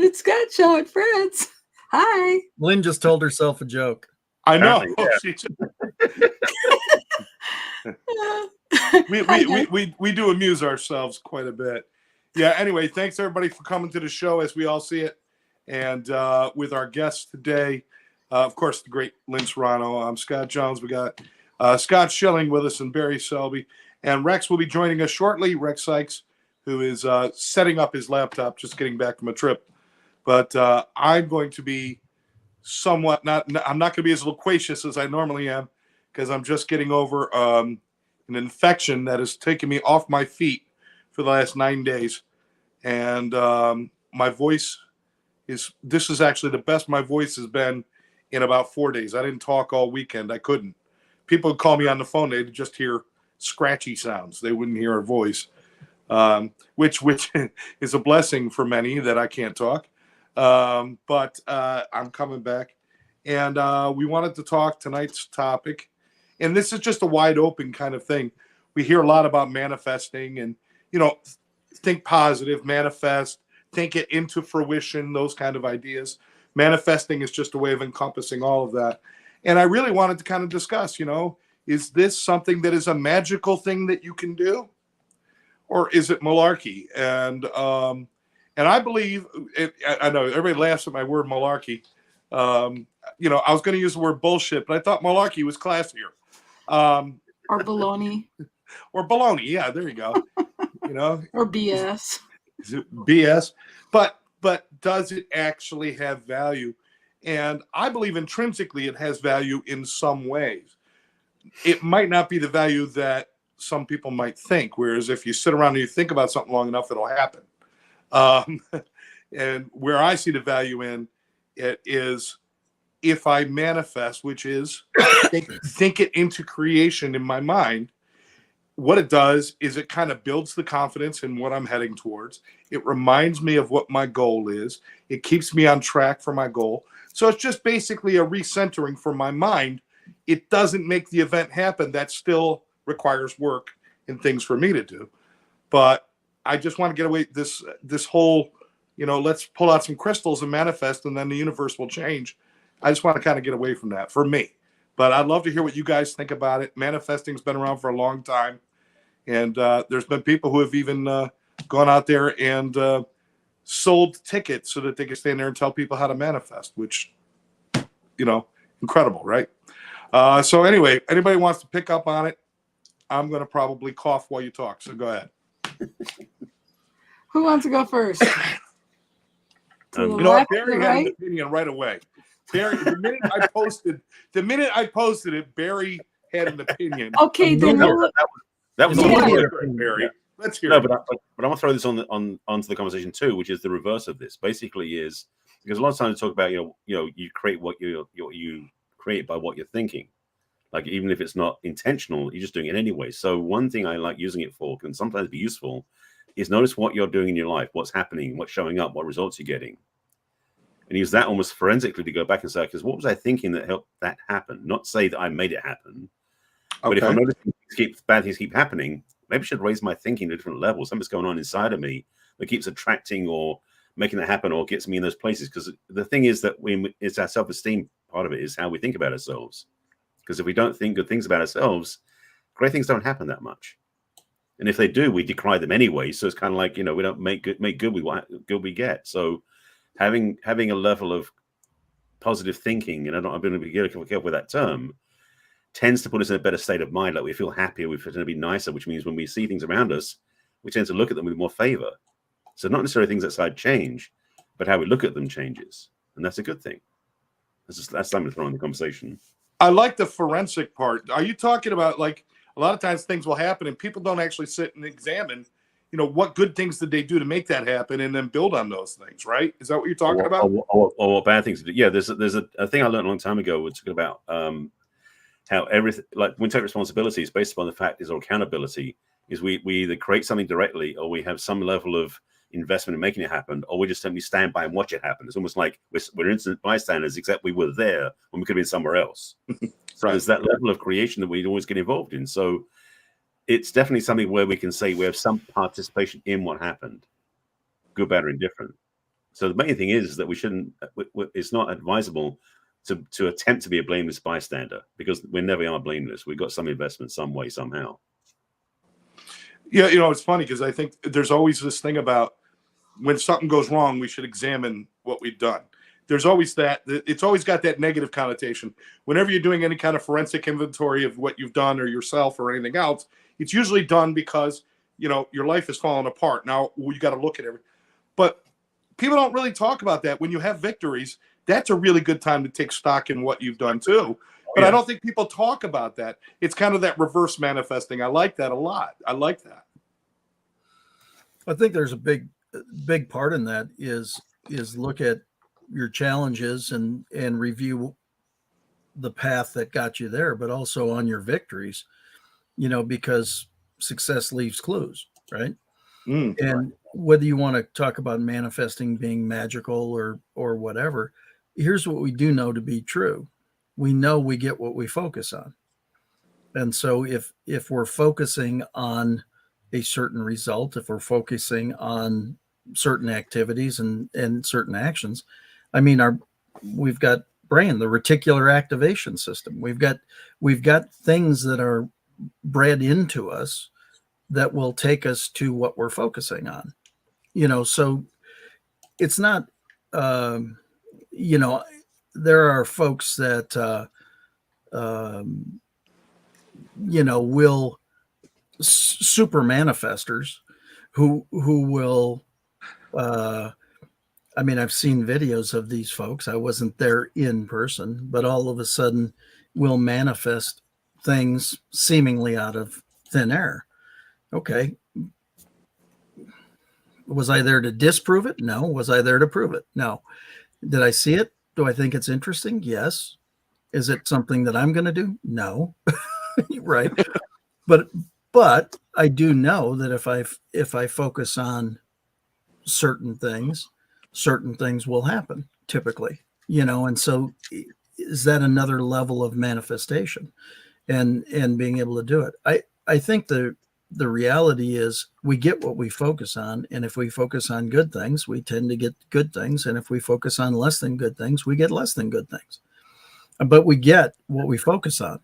It's Scott Show and friends. Hi. Lynn just told herself a joke. I know. We do amuse ourselves quite a bit. Yeah. Anyway, thanks everybody for coming to the show as we all see it, and with our guests today, of course, the great Lynn Serrano. I'm Scott Jones. We got Scott Schilling with us and Barry Selby, and Rex will be joining us shortly. Rex Sikes, who is setting up his laptop, just getting back from a trip. But I'm going to be somewhat I'm not going to be as loquacious as I normally am, because I'm just getting over an infection that has taken me off my feet for the last 9 days. And my voice this is actually the best my voice has been in about 4 days. I didn't talk all weekend. I couldn't. People would call me on the phone. They'd just hear scratchy sounds. They wouldn't hear a voice, which is a blessing for many that I can't talk. But I'm coming back, and we wanted to talk tonight's topic, and this is just a wide open kind of thing. We hear a lot about manifesting, and think positive, manifest, think it into fruition, those kind of ideas. Manifesting is just a way of encompassing all of that. And I really wanted to kind of discuss, is this something that is a magical thing that you can do, or is it malarkey? And I believe I know everybody laughs at my word malarkey. I was going to use the word bullshit, but I thought malarkey was classier. Or baloney. Or baloney. Yeah, there you go. Or BS. BS. But does it actually have value? And I believe intrinsically it has value in some ways. It might not be the value that some people might think, whereas if you sit around and you think about something long enough, it'll happen. And where I see the value in it is if I manifest, which is think it into creation in my mind. What it does is it kind of builds the confidence in what I'm heading towards. It reminds me of what my goal is. It keeps me on track for my goal. So it's just basically a recentering for my mind. It doesn't make the event happen. That still requires work and things for me to do. But I just want to get away this whole, let's pull out some crystals and manifest, and then the universe will change. I just want to kind of get away from that for me. But I'd love to hear what you guys think about it. Manifesting's been around for a long time. And there's been people who have even gone out there and sold tickets so that they can stand there and tell people how to manifest, which, incredible, right? So anyway, anybody wants to pick up on it, I'm going to probably cough while you talk. So go ahead. Who wants to go first? Barry had an opinion right away. Barry, the minute I posted it, Barry had an opinion. Okay, then that was Barry. Yeah. Let's hear it. But I want to throw this onto the conversation too, which is the reverse of this. Basically, is because a lot of times we talk about you create what you create by what you're thinking. Like even if it's not intentional, you're just doing it anyway. So one thing I like using it for can sometimes be useful is notice what you're doing in your life, what's happening, what's showing up, what results you're getting, and use that almost forensically to go back and say, because what was I thinking that helped that happen? Not say that I made it happen. But if I notice bad things keep happening, maybe I should raise my thinking to a different level. Something's going on inside of me that keeps attracting or making that happen or gets me in those places. Because the thing is that it's our self-esteem part of it is how we think about ourselves. Because if we don't think good things about ourselves, great things don't happen that much. And if they do, we decry them anyway. So it's kind of like, we don't make good we get. So having a level of positive thinking, and I'm going to be careful with that term, tends to put us in a better state of mind. Like we feel happier, we feel to be nicer, which means when we see things around us, we tend to look at them with more favor. So not necessarily things outside change, but how we look at them changes. And that's a good thing. That's something to throw in the conversation. I like the forensic part. Are you talking about, like, a lot of times things will happen and people don't actually sit and examine, what good things did they do to make that happen and then build on those things, right? Is that what you're talking about? Or what bad things to do. Yeah, there's a thing I learned a long time ago, which is about how everything, like when we take responsibility, is based upon the fact is, or accountability, is we either create something directly or we have some level of investment in making it happen, or we just simply stand by and watch it happen. It's almost like we're instant bystanders, except we were there when we could have been somewhere else. So there's that level of creation that we'd always get involved in. So it's definitely something where we can say we have some participation in what happened, good, bad, or indifferent. So the main thing is that we shouldn't. It's not advisable to attempt to be a blameless bystander, because we never are blameless. We've got some investment some way, somehow. Yeah, it's funny because I think there's always this thing about when something goes wrong, we should examine what we've done. There's always that. It's always got that negative connotation. Whenever you're doing any kind of forensic inventory of what you've done or yourself or anything else, it's usually done because, your life has fallen apart. Now, you got to look at everything. But people don't really talk about that. When you have victories, that's a really good time to take stock in what you've done too. But I don't think people talk about that. It's kind of that reverse manifesting. I like that a lot. I like that. I think there's a big part in that is look at your challenges and review the path that got you there, but also on your victories, because success leaves clues, right? And whether you want to talk about manifesting being magical or whatever, here's what we do know to be true. We know we get what we focus on. And so if we're focusing on a certain result, if we're focusing on certain activities and certain actions, we've got brain, the reticular activation system. We've got things that are bred into us that will take us to what we're focusing on. So it's not, there are folks that, will super manifestors who will, I've seen videos of these folks. I wasn't there in person, but all of a sudden will manifest things seemingly out of thin air. Okay. Was I there to disprove it? No. Was I there to prove it? No. Did I see it? Do I think it's interesting? Yes. Is it something that I'm going to do? No. Right. But I do know that if I focus on certain things will happen typically, and so is that another level of manifestation and being able to do it? I think the reality is we get what we focus on. And if we focus on good things, we tend to get good things. And if we focus on less than good things, we get less than good things. But we get what we focus on,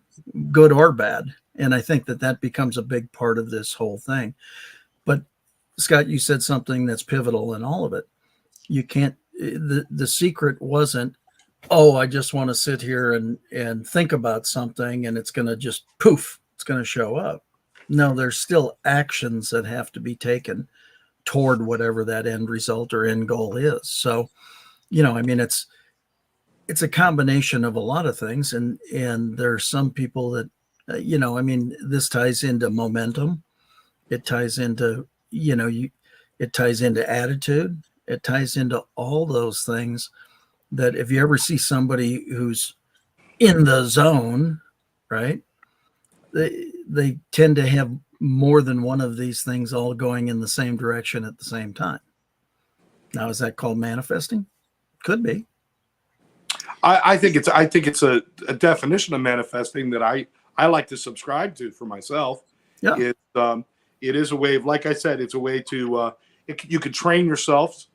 good or bad. And I think that becomes a big part of this whole thing. But Scott, you said something that's pivotal in all of it. You can't, the secret wasn't, I just want to sit here and think about something and it's going to just poof, it's going to show up. No, there's still actions that have to be taken toward whatever that end result or end goal is. So, it's a combination of a lot of things. And there are some people that, this ties into momentum. It ties into, it ties into attitude. It ties into all those things that if you ever see somebody who's in the zone, right, they tend to have more than one of these things all going in the same direction at the same time. Now, is that called manifesting? Could be. I think it's a definition of manifesting that I like to subscribe to for myself. Yeah. It is a way of, like I said, it's a way to you could train yourself,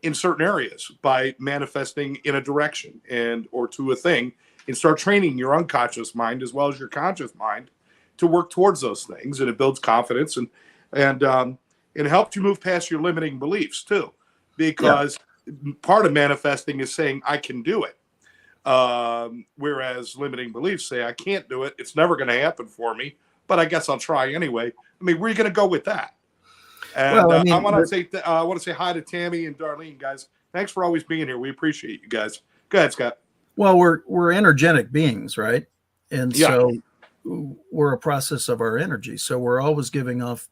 in certain areas by manifesting in a direction or to a thing, and start training your unconscious mind as well as your conscious mind to work towards those things. And it builds confidence and it helps you move past your limiting beliefs too, because part of manifesting is saying I can do it. Whereas limiting beliefs say I can't do it. It's never going to happen for me, but I guess I'll try anyway. Where are you going to go with that? And I want to say hi to Tammy and Darlene, guys. Thanks for always being here. We appreciate you guys. Go ahead, Scott. Well, we're energetic beings, right? And so we're a process of our energy. So we're always giving off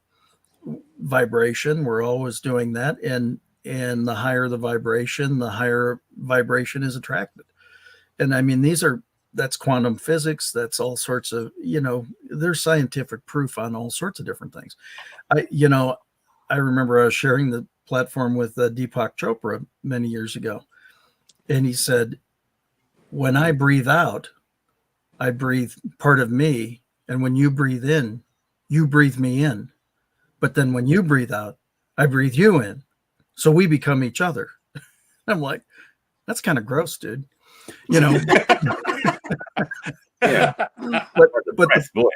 vibration. We're always doing that. And the higher the higher vibration is attracted. And that's quantum physics. That's all sorts of, there's scientific proof on all sorts of different things. I remember I was sharing the platform with Deepak Chopra many years ago. And he said, when I breathe out, I breathe part of me. And when you breathe in, you breathe me in. But then when you breathe out, I breathe you in. So we become each other. I'm like, that's kind of gross, dude. You know. Yeah. but Boy.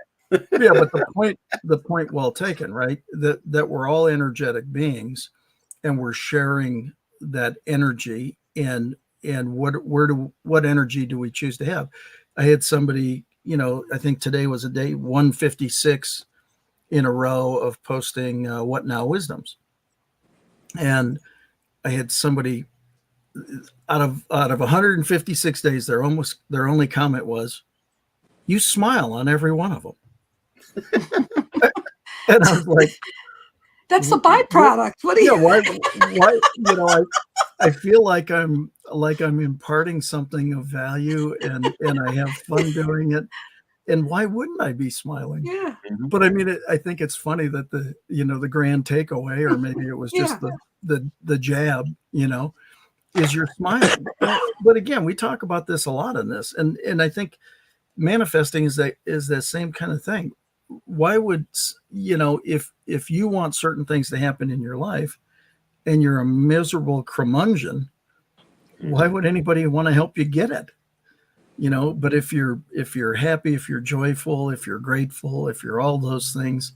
the point well taken, right? That we're all energetic beings, and we're sharing that energy. And what energy do we choose to have? I had somebody, you know, I think today was a day 156 in a row of posting what now wisdoms, and I had somebody out of 156 days, their only comment was, "You smile on every one of them." And I was like, that's the byproduct. What do you? Why? You know, I feel like I'm imparting something of value, and I have fun doing it. And why wouldn't I be smiling? Yeah. But I mean, I think it's funny that the grand takeaway, or maybe it was just the jab, you know, is you're smiling. But again, we talk about this a lot in this, and I think manifesting is that same kind of thing. Why would, you know, if you want certain things to happen in your life and you're a miserable curmudgeon, why would anybody want to help you get it? You know, but if you're happy, if you're joyful, if you're grateful, if you're all those things,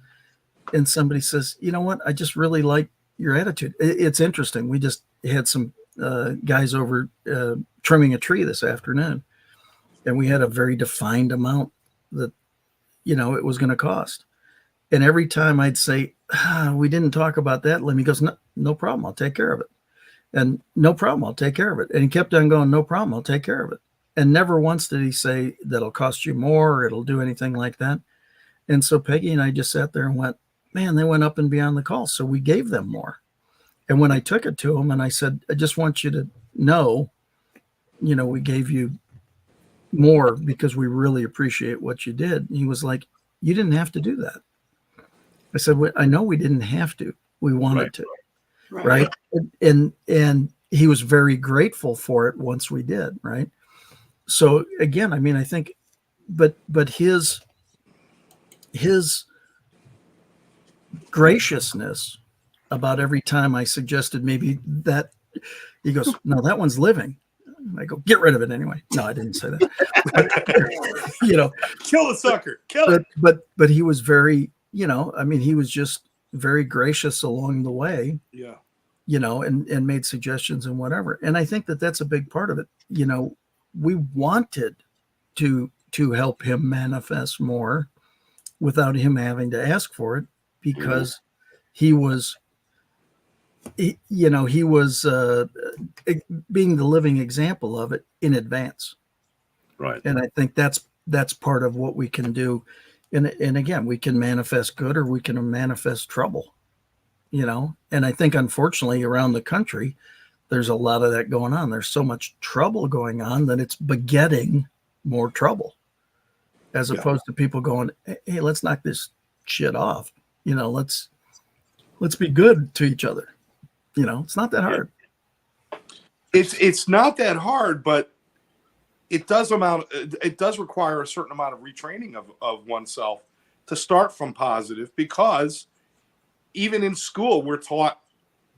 and somebody says, you know what, I just really like your attitude. It's interesting. We just had some guys over trimming a tree this afternoon, and we had a very defined amount that, you know, it was going to cost. And every time I'd say, we didn't talk about that, Lemmy goes, no problem, I'll take care of it. And no problem, I'll take care of it. And he kept on going, no problem, I'll take care of it. And never once did he say that'll cost you more or it'll do anything like that. And so Peggy and I just sat there and went, man, they went up and beyond the call. So we gave them more. And when I took it to him and I said, I just want you to know, you know, we gave you more because we really appreciate what you did. And he was like, you didn't have to do that. I said, well, I know we didn't have to. We wanted to. Right. And he was very grateful for it once we did. Right. So again, I mean, I think, but his graciousness about every time I suggested maybe that, he goes, no, that one's living. I go, get rid of it anyway. No, I didn't say that. You know, kill the sucker, kill it. But he was very, you know, I mean, he was just very gracious along the way. Yeah. You know, and made suggestions and whatever. And I think that that's a big part of it. You know, we wanted to help him manifest more without him having to ask for it, because he was being the living example of it in advance. Right. And I think that's part of what we can do. And again, we can manifest good or we can manifest trouble, you know? And I think unfortunately around the country, there's a lot of that going on. There's so much trouble going on that it's begetting more trouble, as opposed to people going, hey, let's knock this shit off. You know, let's be good to each other. You know, it's not that hard. It's not that hard, but it does require a certain amount of retraining of oneself to start from positive, because even in school, we're taught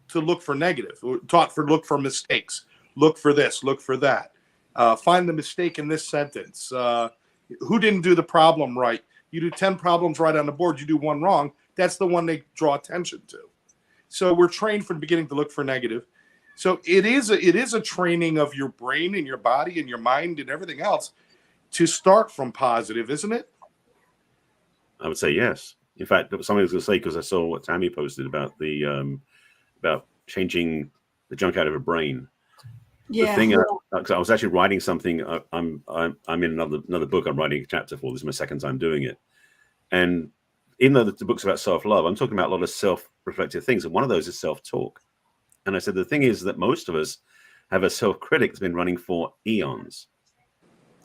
to look for negative. We're taught to look for mistakes. Look for this, look for that. Find the mistake in this sentence. Who didn't do the problem right? You do 10 problems right on the board, you do one wrong. That's the one they draw attention to. So we're trained from the beginning to look for negative. So it is a training of your brain and your body and your mind and everything else to start from positive, isn't it? I would say yes. In fact, something I was going to say, because I saw what Tammy posted about the about changing the junk out of her brain. Yeah. The thing, I was actually writing something. I'm in another book. I'm writing a chapter for. This is my second time doing it, and even though the book's about self-love, I'm talking about a lot of self-reflective things, and one of those is self-talk. And I said the thing is that most of us have a self-critic that's been running for eons.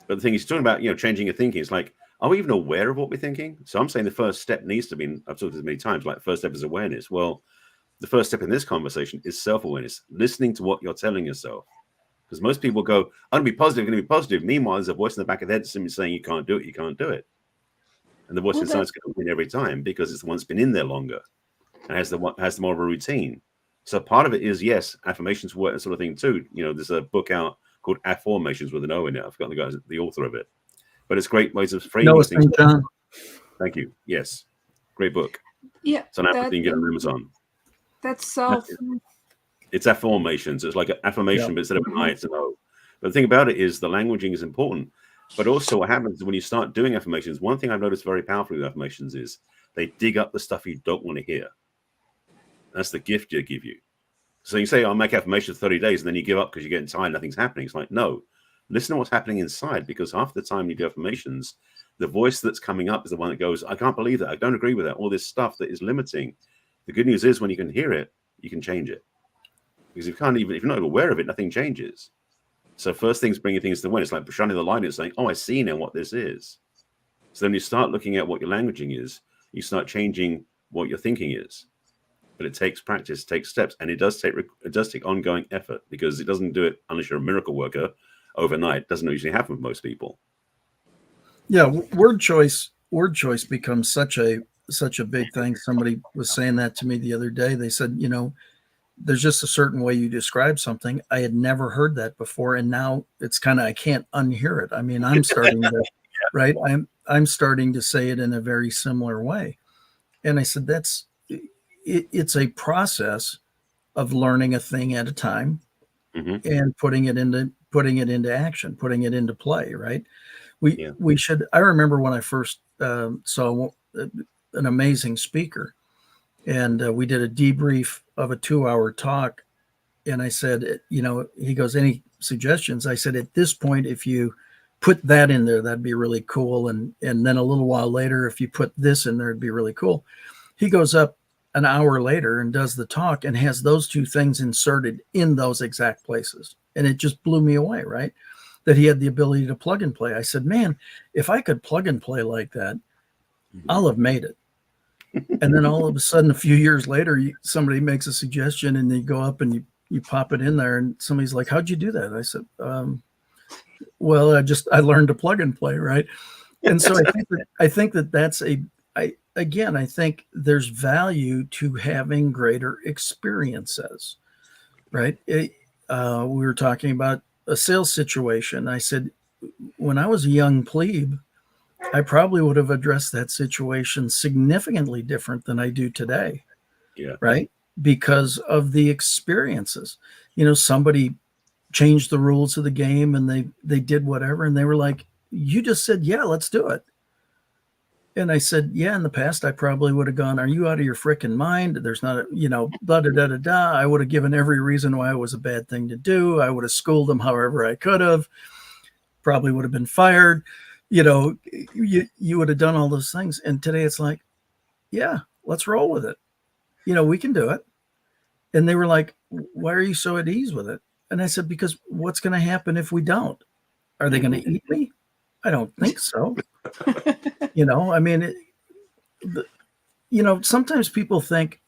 But the thing is, talking about, you know, changing your thinking. It's like, are we even aware of what we're thinking? So I'm saying the first step needs to be. I've talked this many times. Like, first step is awareness. Well, the first step in this conversation is self-awareness, listening to what you're telling yourself. Because most people go, I'm going to be positive, I'm going to be positive. Meanwhile, there's a voice in the back of their head simply saying, you can't do it, you can't do it. And the voice inside is going to win every time, because it's the one that's been in there longer and has the more of a routine. So part of it is, yes, affirmations work and sort of thing too. You know, there's a book out called Afformations with an O in it. I've forgotten the author of it, but it's great ways of framing Noah things. St. John. Thank you. Yes, great book. Yeah. It's an app you can get on Amazon. That's self. It's affirmations. It's like an affirmation, but instead of an I, it's an O. But the thing about it is the languaging is important. But also what happens when you start doing affirmations, one thing I've noticed very powerfully with affirmations is they dig up the stuff you don't want to hear. That's the gift they give you. So you say, I'll make affirmations 30 days, and then you give up because you're getting tired, nothing's happening. It's like, no, listen to what's happening inside, because half the time you do affirmations, the voice that's coming up is the one that goes, I can't believe that. I don't agree with that. All this stuff that is limiting. The good news is when you can hear it, you can change it. Because if you're not even aware of it, nothing changes. So first things bringing things to the it's like shining the light and saying, oh, I see now what this is. So then you start looking at what your languaging is, you start changing what your thinking is. But it takes practice, takes steps, and it does take ongoing effort, because it doesn't do it unless you're a miracle worker overnight. It doesn't usually happen for most people. Yeah, word choice becomes such a big thing. Somebody was saying that to me the other day. They said, you know, there's just a certain way you describe something. I had never heard that before, and now it's kind of, I can't unhear it. I mean, I'm starting to right. I'm starting to say it in a very similar way. And I said, it's a process of learning a thing at a time, and putting it into action, putting it into play. Right. We should. I remember when I first saw an amazing speaker, and we did a debrief of a 2-hour talk. And I said, you know, he goes, any suggestions? I said, at this point, if you put that in there, that'd be really cool. And then a little while later, if you put this in there, it'd be really cool. He goes up an hour later and does the talk and has those two things inserted in those exact places. And it just blew me away, right? That he had the ability to plug and play. I said, man, if I could plug and play like that, I'll have made it. And then all of a sudden, a few years later, somebody makes a suggestion and you go up and you pop it in there, and somebody's like, how'd you do that? I said, well, I learned to plug and play. Right. And so I think that's I think there's value to having greater experiences. Right. We were talking about a sales situation. I said, when I was a young plebe, I probably would have addressed that situation significantly different than I do today. Yeah. Right. Because of the experiences. You know, somebody changed the rules of the game and they did whatever. And they were like, you just said, yeah, let's do it. And I said, yeah, in the past, I probably would have gone, are you out of your frickin' mind? There's not a, you know, blah, da, da, da, da. I would have given every reason why it was a bad thing to do. I would have schooled them however I could have. Probably would have been fired. You know, you would have done all those things. And today it's like, yeah, let's roll with it. You know, we can do it. And they were like, why are you so at ease with it? And I said, because what's going to happen if we don't? Are they going to eat me? I don't think so. You know, I mean, you know, sometimes people think,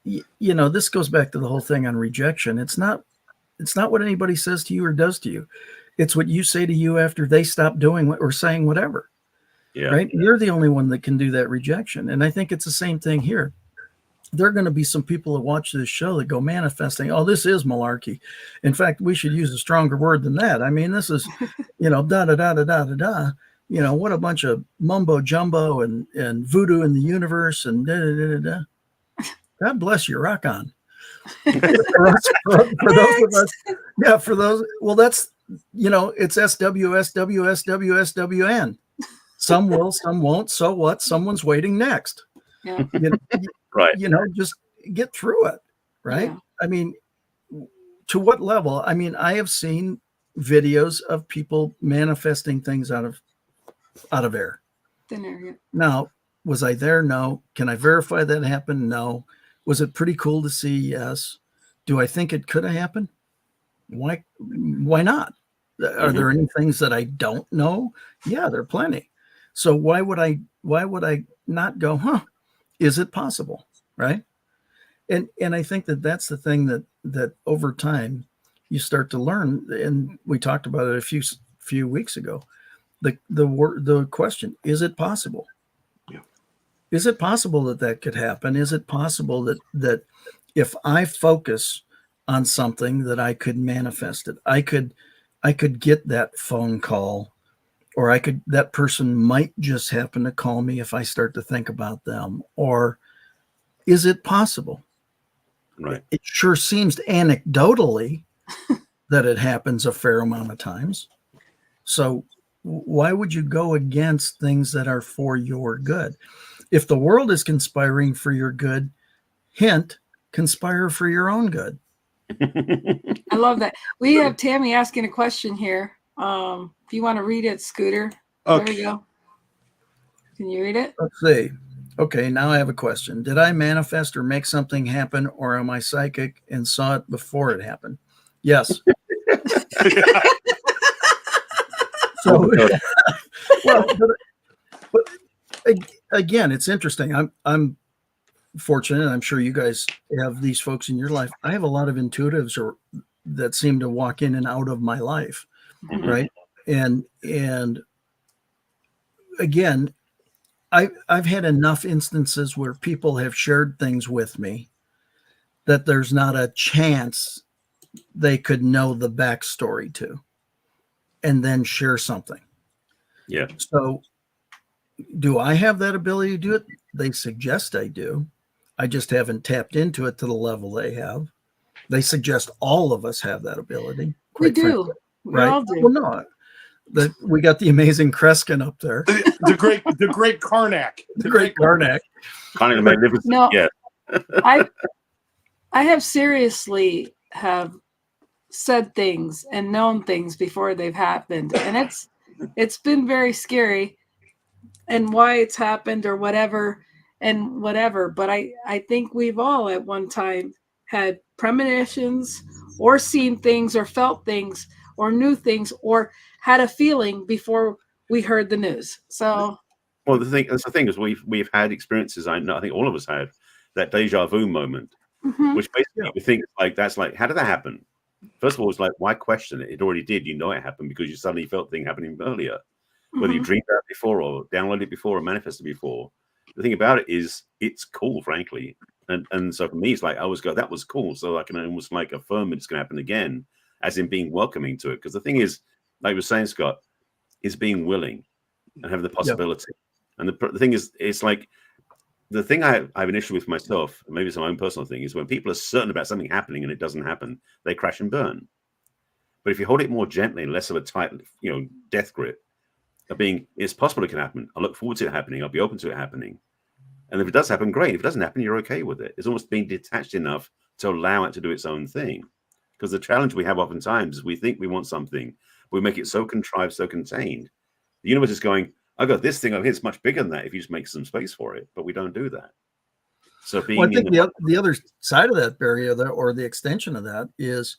you know, this goes back to the whole thing on rejection. It's not what anybody says to you or does to you. It's what you say to you after they stop doing what or saying whatever. Yeah. Right. You're the only one that can do that rejection. And I think it's the same thing here. There are going to be some people that watch this show that go manifesting, oh, this is malarkey. In fact, we should use a stronger word than that. I mean, this is, you know, da da da da da da da. You know, what a bunch of mumbo jumbo and voodoo in the universe and da da da da da. God bless you. Rock on. for those of us, yeah, for those. Well, that's, you know, it's SWSWSWSWN. Some will, some won't. So what? Someone's waiting next. Yeah. You know, right. You know, just get through it. Right. Yeah. I mean, to what level? I mean, I have seen videos of people manifesting things out of air. Thin air, yeah. Now, was I there? No. Can I verify that happened? No. Was it pretty cool to see? Yes. Do I think it could have happened? Why not? Are there any things that I don't know? Yeah, there are plenty. So why would I not go, is it possible? Right. And I think that's the thing that over time you start to learn. And we talked about it a few weeks ago. The question, is it possible? Yeah. Is it possible that could happen? Is it possible that if I focus on something that I could manifest it, I could get that phone call, or that person might just happen to call me if I start to think about them. Or is it possible? Right. It sure seems anecdotally that it happens a fair amount of times. So why would you go against things that are for your good? If the world is conspiring for your good, hint, conspire for your own good. I love that. We have Tammy asking a question here. If you want to read it, Scooter. Okay. There we go. Can you read it? Let's see. Okay, now I have a question. Did I manifest or make something happen, or am I psychic and saw it before it happened? Yes. So, well, but again, it's interesting. I'm fortunate. I'm sure you guys have these folks in your life. I have a lot of intuitives that seem to walk in and out of my life, right? And again, I've had enough instances where people have shared things with me that there's not a chance they could know the backstory to, and then share something. Yeah. So do I have that ability to do it? They suggest I do. I just haven't tapped into it to the level they have. They suggest all of us have that ability. We do. Frankly, We right? all do. Well, no. We got the amazing Kreskin up there. The great Karnak. The great Karnak. Kind of magnificent. No. Yeah. I have seriously have said things and known things before they've happened, and it's been very scary, and why it's happened or whatever. But I think we've all at one time had premonitions or seen things or felt things or knew things or had a feeling before we heard the news. So, well, that's the thing is we've had experiences. I think all of us had that deja vu moment, which basically we think that's like, how did that happen? First of all, it's like, why question it? It already did. You know it happened because you suddenly felt thing happening earlier, whether you dreamed about it before or downloaded it before or manifested before. The thing about it is it's cool, frankly. And so for me, it's like, I always go, that was cool. So I can almost like affirm it's going to happen again, as in being welcoming to it. Because the thing is, like you were saying, Scott, is being willing and having the possibility. And the thing is, it's like, the thing I have an issue with myself, maybe it's my own personal thing, is when people are certain about something happening and it doesn't happen, they crash and burn. But if you hold it more gently and less of a tight, death grip, of being, it's possible it can happen. I look forward to it happening. I'll be open to it happening. And if it does happen, great. If it doesn't happen, you're okay with it. It's almost being detached enough to allow it to do its own thing. Because the challenge we have oftentimes is we think we want something, but we make it so contrived, so contained. The universe is going, I got this thing over here. It's much bigger than that if you just make some space for it. But we don't do that. So being I think the other side of that barrier, or the extension of that, is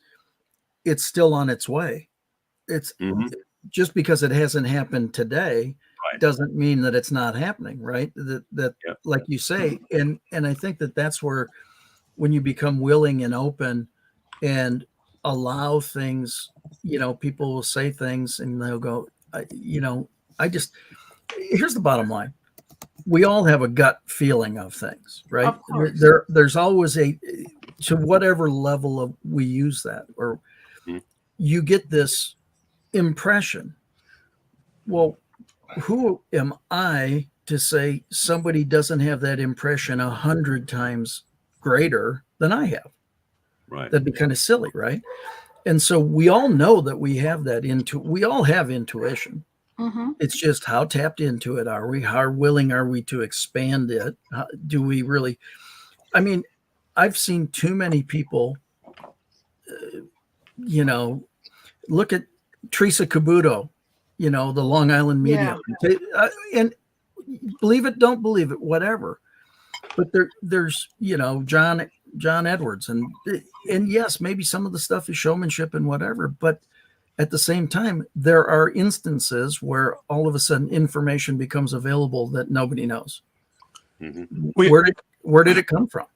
it's still on its way. It's just because it hasn't happened today doesn't mean that it's not happening, right? That like you say, and I think that's where, when you become willing and open and allow things, people will say things and they'll go, here's the bottom line. We all have a gut feeling of things, right? There's always to whatever level of we use that, or you get this impression. Well, who am I to say somebody doesn't have that impression 100 times greater than I have? Right. That'd be kind of silly, right? And so we all know that we have that we all have intuition. It's just how tapped into it are we? How willing are we to expand it? Do we really? I mean, I've seen too many people, look at Teresa Cabuto, the Long Island medium. And believe it, don't believe it, whatever. But there's, John Edwards. And yes, maybe some of the stuff is showmanship and whatever. But at the same time, there are instances where all of a sudden information becomes available that nobody knows. Where did it come from?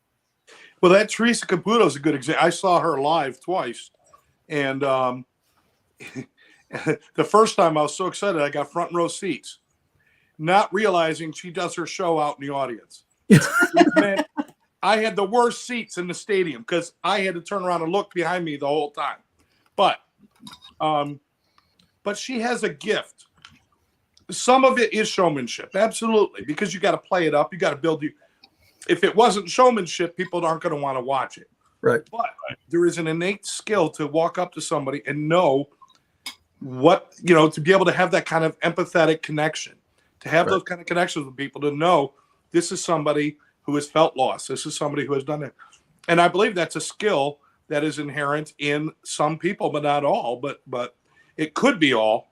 Well, that Teresa Caputo is a good example. I saw her live twice. And the first time I was so excited, I got front row seats, not realizing she does her show out in the audience. I had the worst seats in the stadium because I had to turn around and look behind me the whole time. But she has a gift. Some of it is showmanship, absolutely, because you got to play it up. You got to build you. If it wasn't showmanship, people aren't going to want to watch it. Right. But there is an innate skill to walk up to somebody and know what, to be able to have that kind of empathetic connection, to have those kind of connections with people, to know this is somebody who has felt loss. This is somebody who has done it. And I believe that's a skill that is inherent in some people, but not all, but it could be all,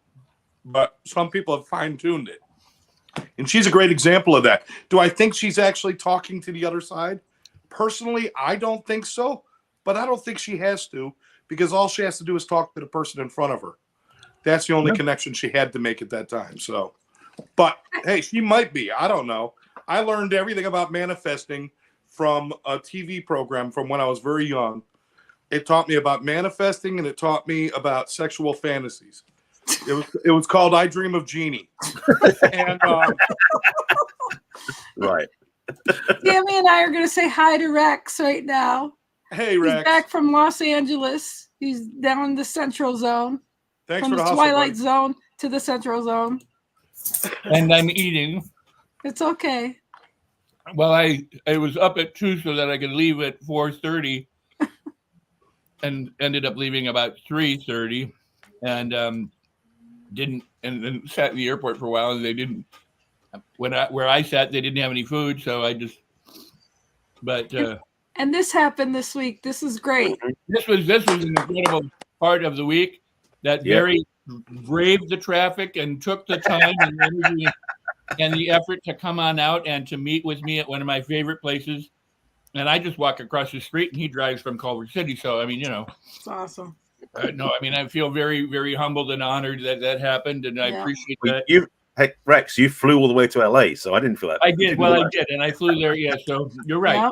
but some people have fine-tuned it. And she's a great example of that. Do I think she's actually talking to the other side? Personally, I don't think so, but I don't think she has to, because all she has to do is talk to the person in front of her. That's the only connection she had to make at that time. So, but hey, she might be. I don't know. I learned everything about manifesting from a TV program from when I was very young. It taught me about manifesting, and it taught me about sexual fantasies. It was called I Dream of Jeannie. And right. Tammy and I are going to say hi to Rex right now. Hey, Rex. He's back from Los Angeles. He's down in the Central Zone. Thanks from for the hustle, Twilight buddy. Zone to the Central Zone. And I'm eating. It's okay. Well, I was up at 2 so that I could leave at 4:30, and ended up leaving about 3:30, and then sat in the airport for a while, and they didn't. Where I sat, they didn't have any food, so I just. But and this happened this week. This is great. This was an incredible part of the week that Barry braved the traffic and took the time and energy and the effort to come on out and to meet with me at one of my favorite places. And I just walk across the street, and he drives from Culver City. So, I mean, it's awesome. No, I mean, I feel very, very humbled and honored that happened. And I appreciate that. Hey, Rex, you flew all the way to LA, so I didn't feel that. I did. Well, I did. And I flew there. Yeah. So you're right. Yep.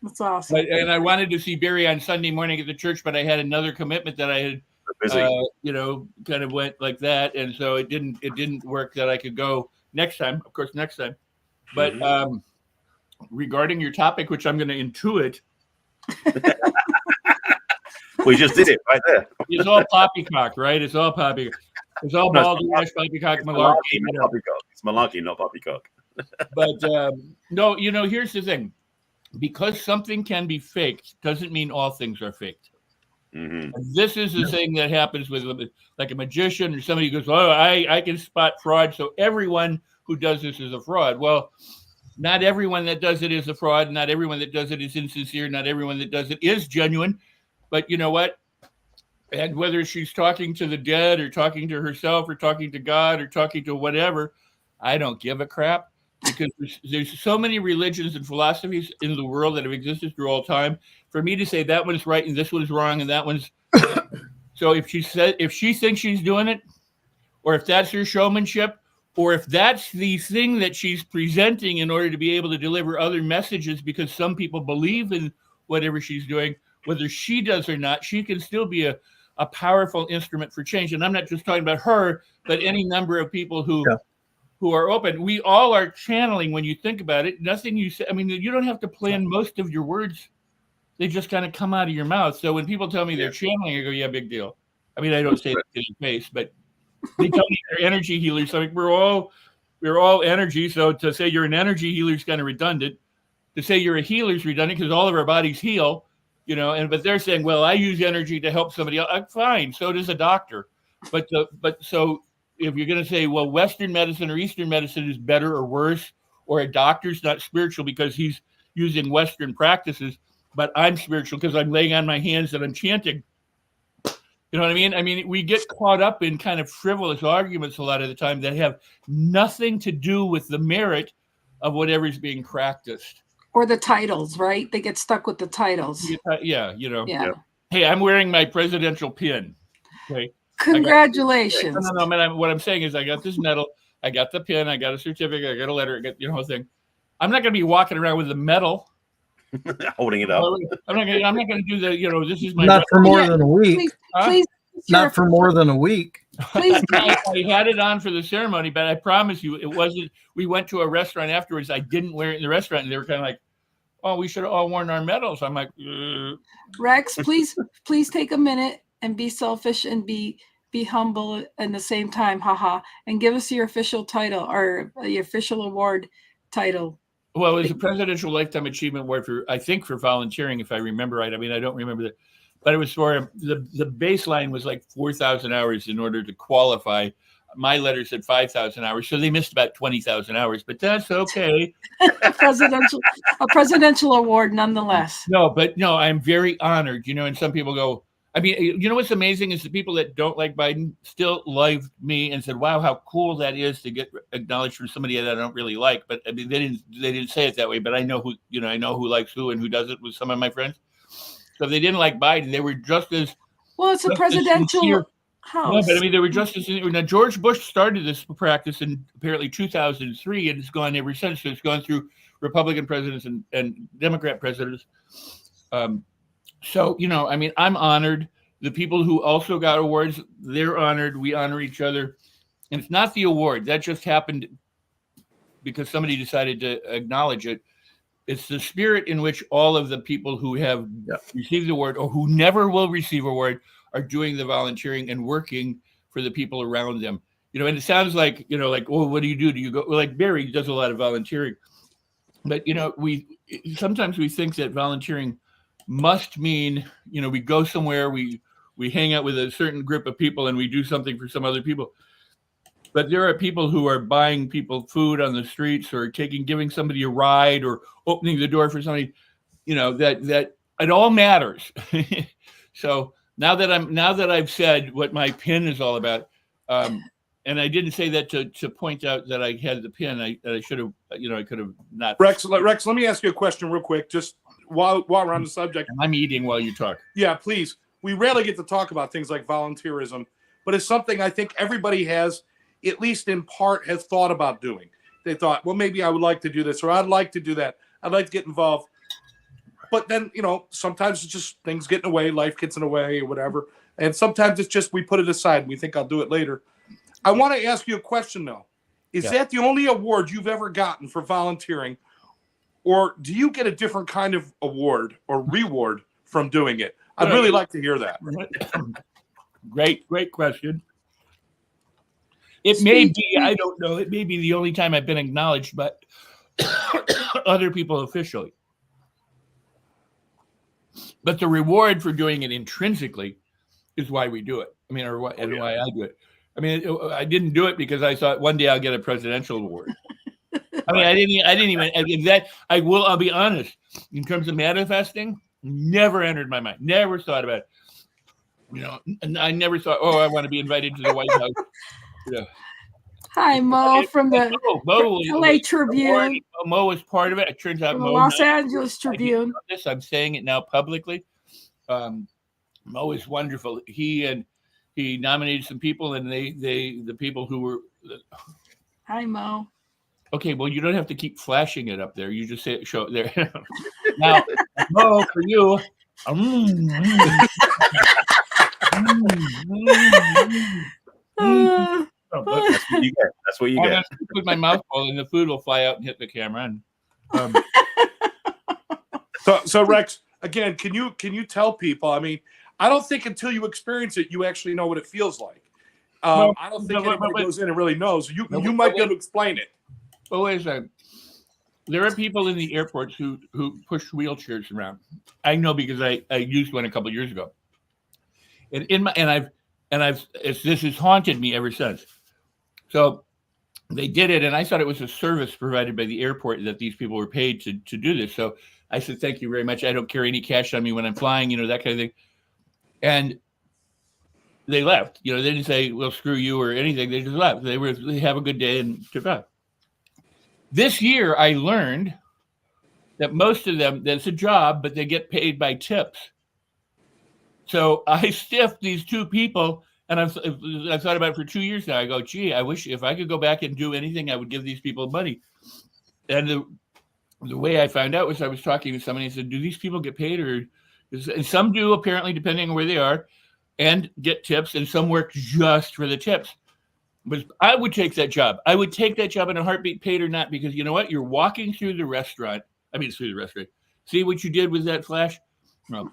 That's awesome. And I wanted to see Barry on Sunday morning at the church, but I had another commitment that I had, kind of went like that. And so it didn't work that I could go next time, of course, next time. But regarding your topic, which I'm going to intuit. We just did it right there. It's all poppycock, right? It's all poppycock. It's all baldy ash, poppycock, malarky. It's malarky, not poppycock. But no, here's the thing. Because something can be faked doesn't mean all things are faked. Mm-hmm. This is the thing that happens with like a magician or somebody who goes, oh, I can spot fraud, so everyone who does this is a fraud. Well, not everyone that does it is a fraud. Not everyone that does it is insincere. Not everyone that does it is genuine. But you know what? And whether she's talking to the dead or talking to herself or talking to God or talking to whatever, I don't give a crap, because there's so many religions and philosophies in the world that have existed through all time. For me to say that one's right and this one's wrong and that one's so if she thinks she's doing it, or if that's her showmanship, or if that's the thing that she's presenting in order to be able to deliver other messages, because some people believe in whatever she's doing, whether she does or not, she can still be a powerful instrument for change. And I'm not just talking about her, but any number of people who are open. We all are channeling when you think about it. Nothing you say, I mean, you don't have to plan most of your words. They just kind of come out of your mouth. So when people tell me they're channeling, I go, yeah, big deal. I mean, I don't say it in your face, but they tell me they're energy healers. So we're all energy. So to say you're an energy healer is kind of redundant. To say you're a healer is redundant, because all of our bodies heal. But they're saying, well, I use energy to help somebody else. Fine, so does a doctor. But so if you're going to say, well, Western medicine or Eastern medicine is better or worse, or a doctor's not spiritual because he's using Western practices, but I'm spiritual because I'm laying on my hands and I'm chanting. You know what I mean? I mean, we get caught up in kind of frivolous arguments a lot of the time that have nothing to do with the merit of whatever's being practiced. Or the titles, right? They get stuck with the titles. Yeah. Yeah. Hey, I'm wearing my presidential pin. Okay. Congratulations. No, man. What I'm saying is, I got this medal, I got the pin, I got a certificate, I got a letter, I got whole thing. I'm not going to be walking around with the medal, holding it up. I'm not going to do the. This is my. Not for more than a week. Please. Not for more than a week. Please. I had it on for the ceremony, but I promise you, it wasn't. We went to a restaurant afterwards. I didn't wear it in the restaurant, and they were kind of like, "Oh, we should have all worn our medals." I'm like, Rex, please take a minute and be selfish and be humble in the same time, haha, and give us your official title or your official award title. Well, it was a Presidential Lifetime Achievement Award for, I think, for volunteering, if I remember right. I mean, I don't remember that, but it was for the baseline was like 4,000 hours in order to qualify. My letter said 5,000 hours, so they missed about 20,000 hours, but that's okay. a presidential award nonetheless. No, but no, I'm very honored. And some people go, I mean, what's amazing is the people that don't like Biden still liked me and said, "Wow, how cool that is to get acknowledged from somebody that I don't really like." But I mean, they didn't say it that way. But I know who, I know who likes who and who doesn't with some of my friends. So if they didn't like Biden, they were just as well. It's a presidential house. No, but I mean, they were just as. Now George Bush started this practice in apparently 2003, and it's gone ever since. So it's gone through Republican presidents and Democrat presidents. So, I mean, I'm honored. The people who also got awards, they're honored. We honor each other. And it's not the award. That just happened because somebody decided to acknowledge it. It's the spirit in which all of the people who have received the award or who never will receive award are doing the volunteering and working for the people around them. And it sounds like, like, oh, what do you do? Do you go? Well, like Barry does a lot of volunteering. But, sometimes we think that volunteering must mean, we go somewhere, we hang out with a certain group of people and we do something for some other people. But there are people who are buying people food on the streets or giving somebody a ride or opening the door for somebody, that it all matters. So now that I've said what my pin is all about, and I didn't say that to point out that I had the pin. I should have, I could have not. Rex, let me ask you a question real quick, just while we're on the subject. I'm eating while you talk. Yeah, please. We rarely get to talk about things like volunteerism, but it's something I think everybody has, at least in part, has thought about doing. They thought, well, maybe I would like to do this, or I'd like to do that. I'd like to get involved. But then, sometimes it's just things get in the way, life gets in the way or whatever. And sometimes it's just we put it aside and we think I'll do it later. I want to ask you a question, though. Is that the only award you've ever gotten for volunteering? Or do you get a different kind of award or reward from doing it? I'd really like to hear that. Great question. It may be, I don't know, it may be the only time I've been acknowledged by other people officially. But the reward for doing it intrinsically is why we do it. I mean, why I do it. I mean, I didn't do it because I thought one day I'll get a presidential award. I mean, I didn't even that. I'll be honest. In terms of manifesting, never entered my mind. Never thought about it. And I never thought, oh, I want to be invited to the White House. Hi, Mo from the LA Tribune. Mo was part of it. It turns out From Mo. The Los Angeles Tribune. I'm saying it now publicly. Mo is wonderful. He nominated some people, and the people who were. Hi, Mo. Okay, well, you don't have to keep flashing it up there. You just say show it there. Now, Mo, for you. That's what you get. That's what you get. I put my mouth full, and the food will fly out and hit the camera. So Rex, again, can you tell people? I mean, I don't think until you experience it, you actually know what it feels like. I don't think anybody goes in and really knows. You might be able to explain it. But wait a second. There are people in the airports who push wheelchairs around. I know because I used one a couple of years ago. And this has haunted me ever since. So they did it, and I thought it was a service provided by the airport that these people were paid to do this. So I said, thank you very much. I don't carry any cash on me when I'm flying, that kind of thing. And they left. They didn't say, well, screw you or anything. They just left. They have a good day and took off. This year, I learned that most of them, that's a job, but they get paid by tips. So I stiffed these two people, and I've thought about it for 2 years now. I go, gee, I wish if I could go back and do anything, I would give these people money. And the way I found out was I was talking to somebody and said, do these people get paid? And some do, apparently, depending on where they are, and get tips, and some work just for the tips. But I would take that job. I would take that job in a heartbeat, paid or not, because you know what? You're walking through the restaurant. See what you did with that flash? No.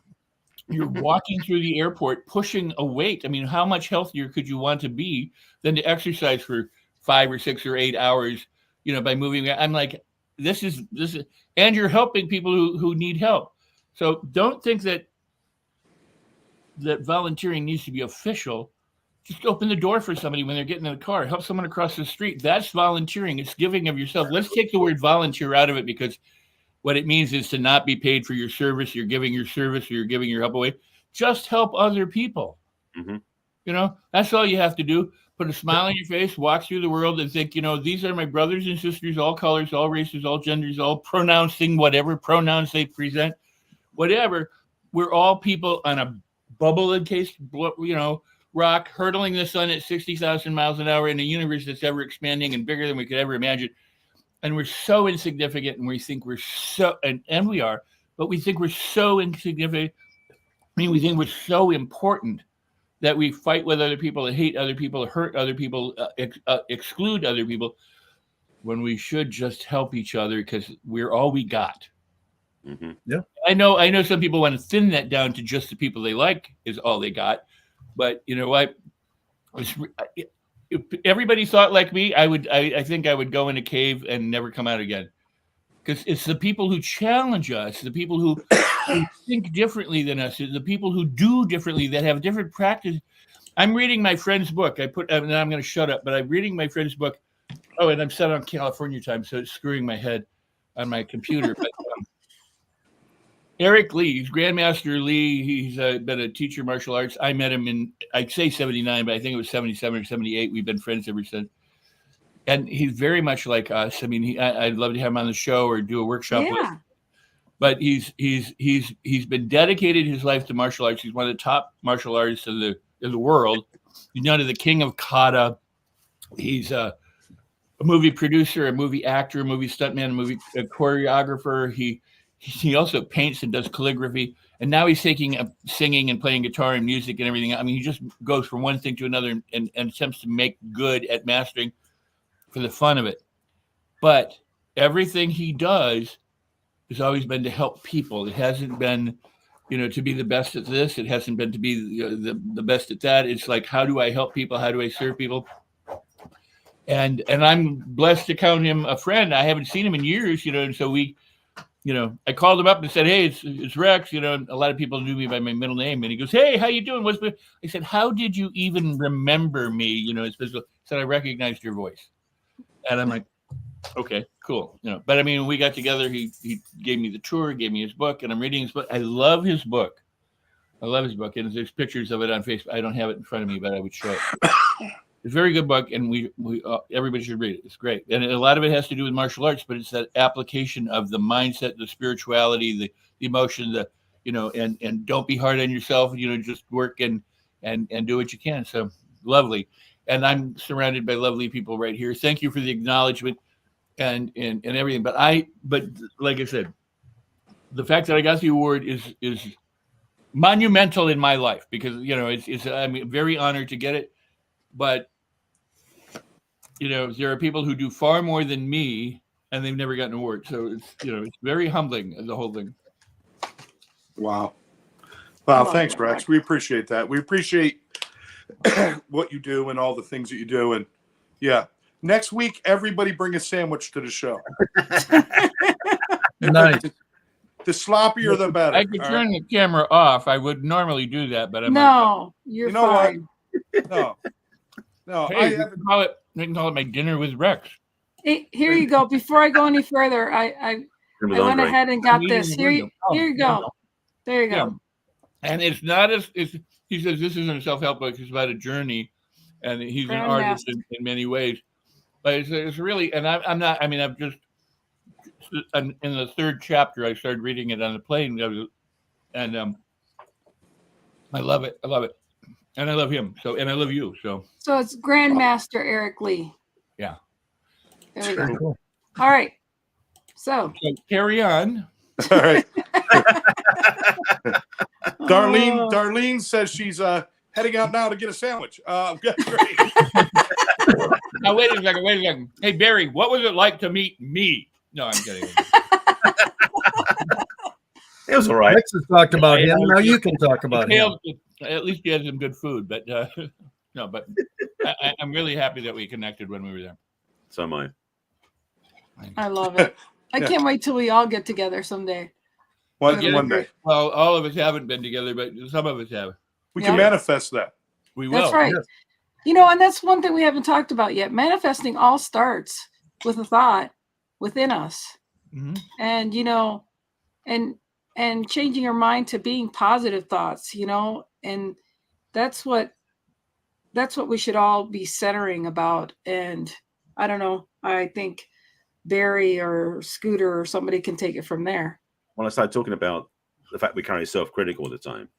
You're walking through the airport, pushing a weight. I mean, how much healthier could you want to be than to exercise for 5 or 6 or 8 hours, by moving? I'm like, this is, and you're helping people who need help. So don't think that volunteering needs to be official. Just open the door for somebody when they're getting in the car. Help someone across the street. That's volunteering. It's giving of yourself. Let's take the word volunteer out of it, because what it means is to not be paid for your service. You're giving your service, or you're giving your help away. Just help other people. Mm-hmm. That's all you have to do. Put a smile on your face, walk through the world and think, these are my brothers and sisters, all colors, all races, all genders, all pronouncing whatever pronouns they present, whatever. We're all people on a bubble encased, rock, hurtling the sun at 60,000 miles an hour in a universe that's ever expanding and bigger than we could ever imagine. And we're so insignificant, and we think we're so, and we are, but we think we're so insignificant. We think we're so important that we fight with other people, hate other people, hurt other people, exclude other people, when we should just help each other, because we're all we got. Mm-hmm. Yeah. I know some people want to thin that down to just the people they like is all they got. But you know what? If everybody thought like me, I think I would go in a cave and never come out again. Because it's the people who challenge us, the people who think differently than us, the people who do differently, that have different practice. I'm reading my friend's book. And I'm going to shut up, but I'm reading my friend's book. Oh, and I'm set on California time, so it's screwing my head on my computer. But Eric Lee, he's Grandmaster Lee. He's been a teacher of martial arts. I met him in, I'd say 79, but I think it was 77 or 78. We've been friends ever since. And he's very much like us. I mean, I'd love to have him on the show or do a workshop with him. But he's been dedicated his life to martial arts. He's one of the top martial artists in the world. He's known as the king of kata. He's a movie producer, a movie actor, a movie stuntman, a movie choreographer. He also paints and does calligraphy. And now he's taking up singing and playing guitar and music and everything. I mean, he just goes from one thing to another and attempts to make good at mastering for the fun of it. But everything he does has always been to help people. It hasn't been, to be the best at this. It hasn't been to be the best at that. It's like, how do I help people? How do I serve people? And I'm blessed to count him a friend. I haven't seen him in years, and so we, I called him up and said, hey, it's Rex. A lot of people knew me by my middle name. And he goes, hey, how you doing? I said, how did you even remember me? He said, I recognized your voice. And I'm like, okay, cool. But I mean, we got together. He gave me the tour, gave me his book, and I'm reading his book. I love his book. And there's pictures of it on Facebook. I don't have it in front of me, but I would show it. It's a very good book, and we everybody should read it. It's great. And a lot of it has to do with martial arts, but it's that application of the mindset, the spirituality, the emotion, and don't be hard on yourself. Just work and do what you can. So lovely. And I'm surrounded by lovely people right here. Thank you for the acknowledgement and everything. But like I said, the fact that I got the award is monumental in my life, because I'm very honored to get it. But there are people who do far more than me, and they've never gotten an award. So it's very humbling, the whole thing. Wow. Thanks, Rex. We appreciate that. We appreciate what you do and all the things that you do. And yeah, next week, everybody bring a sandwich to the show. Nice. The sloppier, the better. I could turn the camera off. I would normally do that, but you're fine. What? No. Hey, we can call it my dinner with Rex. Hey, here you go. Before I go any further, I went ahead and got this. Here you go. There you go. Yeah. And it's not he says this isn't a self-help book. It's about a journey, and he's an artist in many ways. But it's really, and I'm not. I mean, I've just in the third chapter. I started reading it on the plane, and I love it. And I love him. And I love you. So it's Grandmaster Eric Lee. Yeah. There we go. Cool. All right. So carry on. All right. Darlene says she's heading out now to get a sandwich. Great. Now wait a second. Hey Barry, what was it like to meet me? No, I'm kidding. It was all right. Rex has talked about him. Now you can talk about him. At least he had some good food, but no, but I'm really happy that we connected when we were there. So am I. I love it. I can't wait till we all get together someday. One day. Well, all of us haven't been together, but some of us have. We can manifest that. We will. That's right. Yes. You know, and that's one thing we haven't talked about yet. Manifesting all starts with a thought within us. Mm-hmm. And, you know, and changing your mind to being positive thoughts, you know, and that's what we should all be centering about. And I don't know, I think Barry or Scooter or somebody can take it from there. Well, I started talking about the fact we carry self-critic all the time.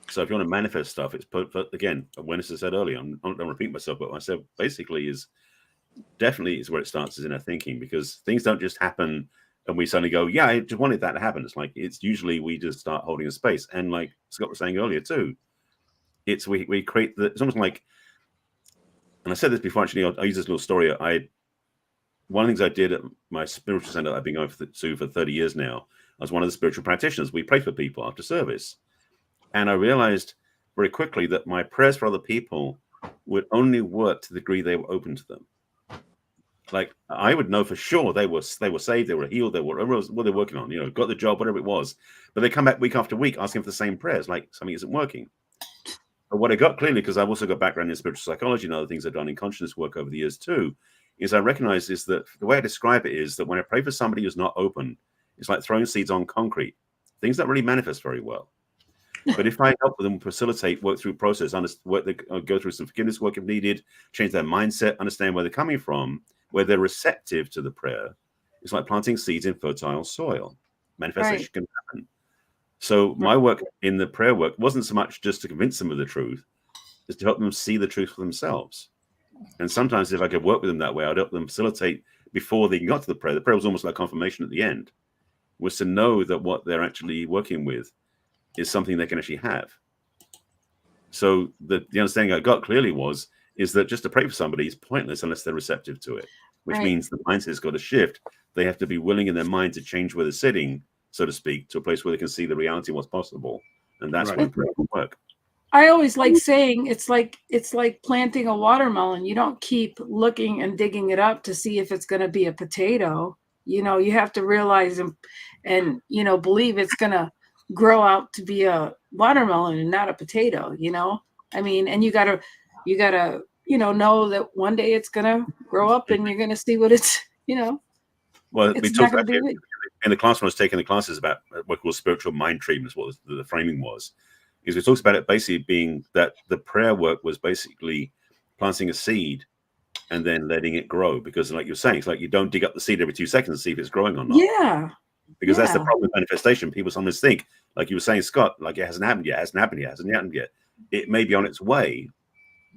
So if you want to manifest stuff, it's again, awareness, I said earlier, I'm not going to repeat myself, but what I said basically is definitely is where it starts, is in our thinking, because things don't just happen and we suddenly go, yeah, I just wanted that to happen. It's like, it's usually we just start holding a space. And like Scott was saying earlier too, it's we create it's almost like, and I said this before, actually, I'll use this little story. One of the things I did at my spiritual center that I've been going to for 30 years now, I was one of the spiritual practitioners. We pray for people after service. And I realized very quickly that my prayers for other people would only work to the degree they were open to them. Like, I would know for sure they were saved, they were healed, they were what they're working on, you know, got the job, whatever it was. But they come back week after week asking for the same prayers, like something isn't working. But what I got clearly, because I've also got background in spiritual psychology and other things I've done in consciousness work over the years too, is I recognize is that the way I describe it is that when I pray for somebody who's not open, it's like throwing seeds on concrete. Things don't really manifest very well. But if I help them facilitate, work through process, go through some forgiveness work if needed, change their mindset, understand where they're coming from, where they're receptive to the prayer, it's like planting seeds in fertile soil. Manifestation can happen. So my work in the prayer work wasn't so much just to convince them of the truth, it's to help them see the truth for themselves. And sometimes if I could work with them that way, I'd help them facilitate before they got to the prayer. The prayer was almost like confirmation at the end, was to know that what they're actually working with is something they can actually have. So the understanding I got clearly is that just to pray for somebody is pointless unless they're receptive to it, which means the mindset's got to shift. They have to be willing in their mind to change where they're sitting, so to speak, to a place where they can see the reality of what's possible. And that's when prayer will work. I always like saying it's like planting a watermelon. You don't keep looking and digging it up to see if it's going to be a potato. You know, you have to realize and you know, believe it's going to grow out to be a watermelon and not a potato, you know? I mean, and you gotta, you know that one day it's gonna grow up and you're gonna see what it's, you know. Well, we talked about in the class when I was taking the classes about what we call spiritual mind treatments, what the framing was, is we talked about it basically being that the prayer work was basically planting a seed and then letting it grow, because like you're saying, it's like you don't dig up the seed every 2 seconds to see if it's growing or not. Yeah. Because that's the problem with manifestation. People sometimes think, like you were saying, Scott, like it hasn't happened yet, hasn't happened yet. It may be on its way,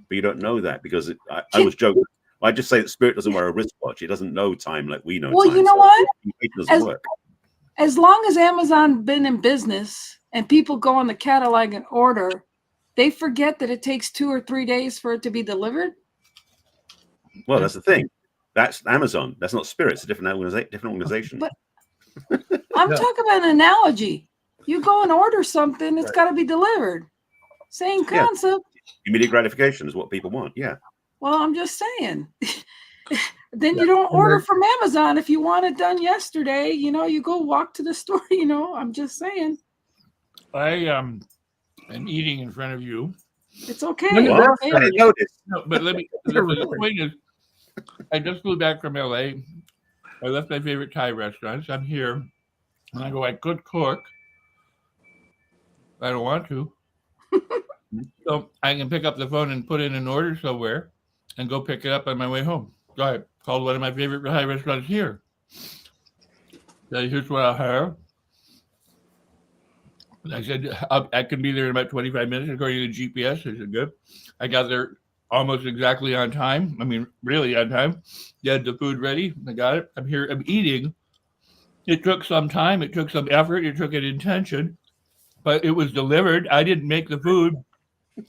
but you don't know that because I was joking. I just say that spirit doesn't wear a wristwatch. It doesn't know time like we know. Well, time. you know what? It doesn't work. As long as Amazon been in business and people go on the catalog and order, they forget that it takes 2 or 3 days for it to be delivered. Well, that's the thing. That's Amazon. That's not spirit. It's a different organization. But I'm talking about an analogy. You go and order something, it's got to be delivered. Same concept. Immediate gratification is what people want. Yeah. Well, I'm just saying. Then you don't order from Amazon if you want it done yesterday. You know, you go walk to the store. You know, I'm just saying. I am eating in front of you. It's okay. Well, I noticed. No, but let me. The point is, I just flew back from LA. I left my favorite Thai restaurants. I'm here, and I go, I could cook. I don't want to. So I can pick up the phone and put in an order somewhere and go pick it up on my way home. So I called one of my favorite Thai restaurants here. So here's what I have. And I said, I can be there in about 25 minutes according to the GPS. I said, good. I got there almost exactly on time. I mean, really on time. You had the food ready. I got it. I'm here. I'm eating. It took some time. It took some effort. It took an intention. But it was delivered. I didn't make the food.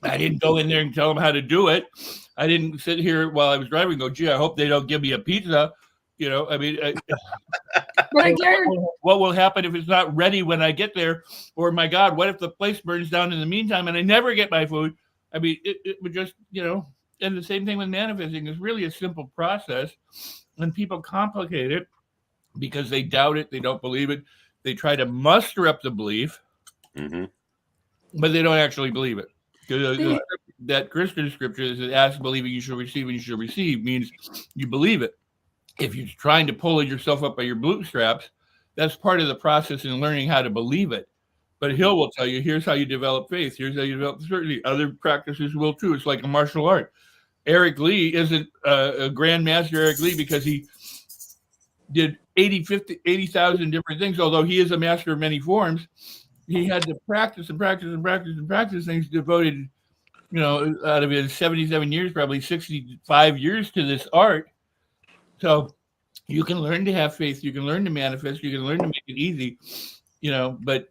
I didn't go in there and tell them how to do it. I didn't sit here while I was driving and go, gee, I hope they don't give me a pizza. You know, I mean, But I guarantee what will happen if it's not ready when I get there? Or my God, what if the place burns down in the meantime and I never get my food? I mean, it would just, and the same thing with manifesting is really a simple process. And people complicate it because they doubt it. They don't believe it. They try to muster up the belief, but they don't actually believe it. Because that Christian scripture is ask, believing you shall receive, and you shall receive means you believe it. If you're trying to pull yourself up by your bootstraps, that's part of the process in learning how to believe it. But Hill will tell you, here's how you develop faith. Here's how you develop certainty. Other practices will too. It's like a martial art. Eric Lee isn't a grandmaster Eric Lee because he did 80,000 different things. Although he is a master of many forms, he had to practice and practice and practice and practice things, devoted, out of his 77 years, probably 65 years to this art. So you can learn to have faith. You can learn to manifest. You can learn to make it easy, but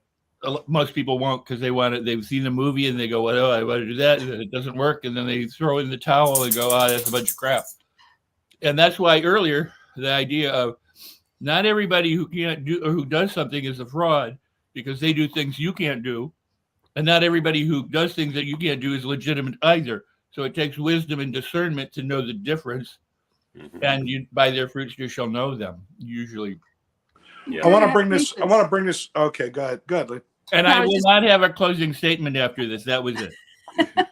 most people won't because they've seen the movie and they go, well, I want to do that. And it doesn't work. And then they throw in the towel and go, that's a bunch of crap. And that's why earlier, the idea of not everybody who can't do or who does something is a fraud because they do things you can't do. And not everybody who does things that you can't do is legitimate either. So it takes wisdom and discernment to know the difference. And by their fruits you shall know them. Usually, I want to bring this. Okay, go ahead, Lynn. And I will not have a closing statement after this. That was it. I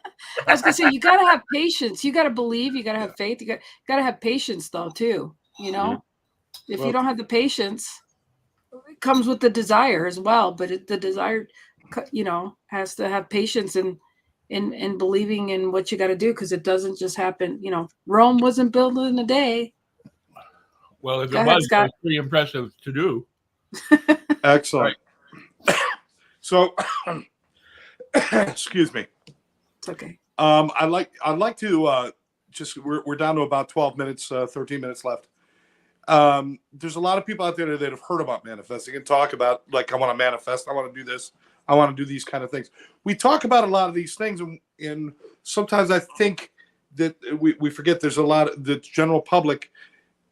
was gonna say you got to have patience. You got to believe. You got to have faith. You got to have patience, though, too. If you don't have the patience, it comes with the desire as well. But the desire, has to have patience and believing in what you got to do, because it doesn't just happen. Rome wasn't built in a day. Well, if it was pretty impressive to do. Excellent. Right. So, excuse me. It's okay. I'd like to we're down to about 12 minutes, 13 minutes left. There's a lot of people out there that have heard about manifesting and talk about, like, I want to manifest, I want to do this, I want to do these kind of things. We talk about a lot of these things, and sometimes I think that we forget there's a lot of the general public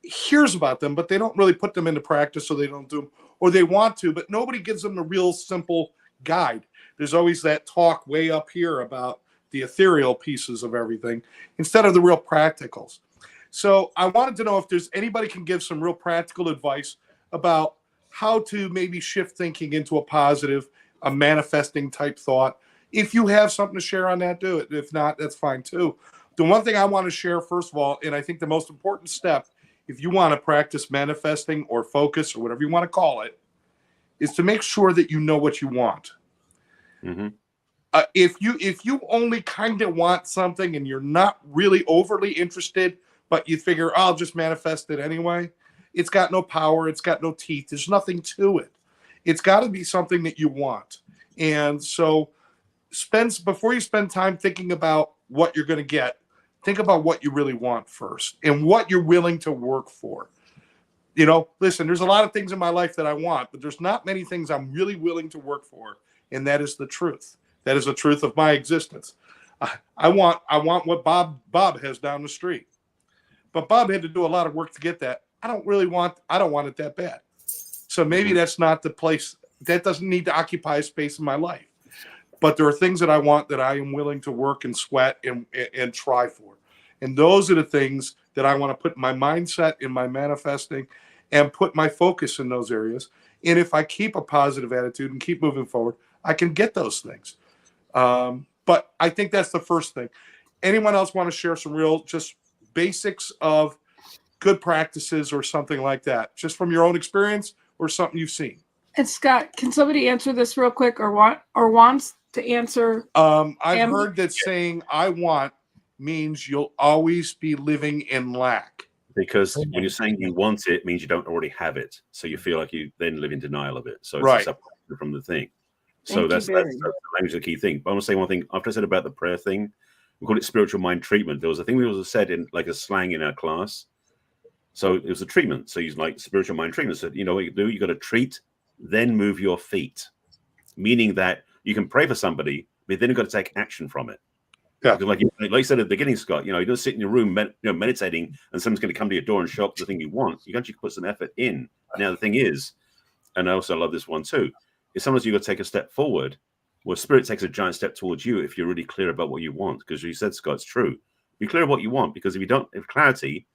hears about them, but they don't really put them into practice, so they don't do them, or they want to, but nobody gives them a real simple guide. There's always that talk way up here about the ethereal pieces of everything instead of the real practicals. So I wanted to know if there's anybody can give some real practical advice about how to maybe shift thinking into a positive, a manifesting type thought. If you have something to share on that, do it. If not, that's fine too. The one thing I want to share, first of all, and I think the most important step, if you want to practice manifesting or focus or whatever you want to call it, is to make sure that you know what you want. Mm-hmm. If you only kind of want something and you're not really overly interested, but you figure, I'll just manifest it anyway, it's got no power, it's got no teeth, there's nothing to it. It's got to be something that you want. And so before you spend time thinking about what you're going to get, think about what you really want first and what you're willing to work for. Listen, there's a lot of things in my life that I want, but there's not many things I'm really willing to work for. And that is the truth. That is the truth of my existence. I want what Bob has down the street. But Bob had to do a lot of work to get that. I don't want it that bad. So maybe that's not the place. That doesn't need to occupy a space in my life. But there are things that I want that I am willing to work and sweat and try for. And those are the things that I want to put my mindset in my manifesting and put my focus in those areas. And if I keep a positive attitude and keep moving forward, I can get those things. But I think that's the first thing. Anyone else want to share some real just basics of good practices or something like that, just from your own experience or something you've seen? And Scott, can somebody answer this real quick, or wants to answer? I've heard that saying "I want" means you'll always be living in lack. Because when you're saying you want it, means you don't already have it, so you feel like you then live in denial of it. So it's right. a separation from the thing. So that's the language, the key thing. But I want to say one thing. After I said about the prayer thing, we call it spiritual mind treatment. There was a thing we also said in like a slang in our class. So it was a treatment. So he's like spiritual mind treatment. So you know what you do? You got to treat, then move your feet, meaning that you can pray for somebody, but then you've got to take action from it. Yeah. Because like you said at the beginning, Scott, you don't sit in your room meditating and someone's going to come to your door and show up the thing you want. You actually put some effort in. Now the thing is, and I also love this one too, is sometimes you got to take a step forward. Well, spirit takes a giant step towards you if you're really clear about what you want. Because you said, Scott, it's true. Be clear about what you want, because if you don't have clarity,